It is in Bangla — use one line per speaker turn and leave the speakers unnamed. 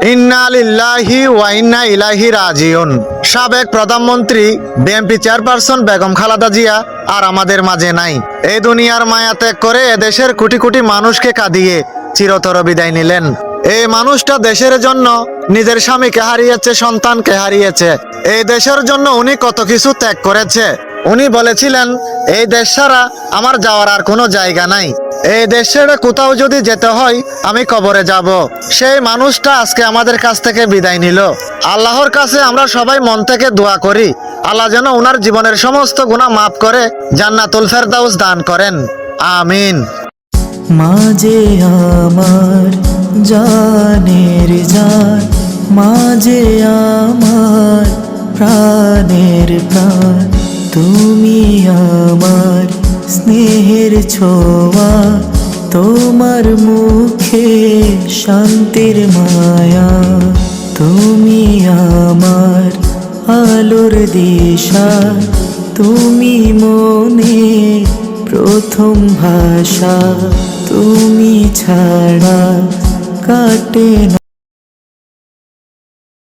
ইন্না লিল্লাহি ওয়া ইন্না ইলাইহি রাজিউন। সাবেক প্রধানমন্ত্রী বিএনপি চেয়ারপারসন বেগম খালেদা জিয়া আর আমাদের মাঝে নাই। এই দুনিয়ার মায়া ত্যাগ করে এদেশের কোটি কোটি মানুষকে কাঁদিয়ে চিরতর বিদায় নিলেন। এই মানুষটা দেশের জন্য নিজের স্বামীকে হারিয়েছে, সন্তানকে হারিয়েছে। এই দেশের জন্য উনি কত কিছু ত্যাগ করেছে। উনি বলেছিলেন, এই দেশ ছাড়া আমার যাওয়ার আর কোনো জায়গা নাই। এই দেশ ছেড়ে কোথাও যদি যেতে হয় আমি কবরে যাব। সেই মানুষটা আজকে আমাদের কাছ থেকে বিদায় নিল। আল্লাহর কাছে আমরা সবাই মন থেকে দোয়া করি, আল্লাহ যেন উনার জীবনের সমস্ত গুনাহ মাফ করে জান্নাতুল ফেরদাউস দান করেন। আমিন।
মাঝে আমার জানের জান, মাঝে আমার প্রাণের প্রাণ, তুমি আমার স্নেহের ছোঁয়া, তোমার মুখে শান্তির মায়া, তুমি আমার আলোর দিশা, তুমি মনে প্রথম ভাষা, তুমি ছাড়া কাটে না।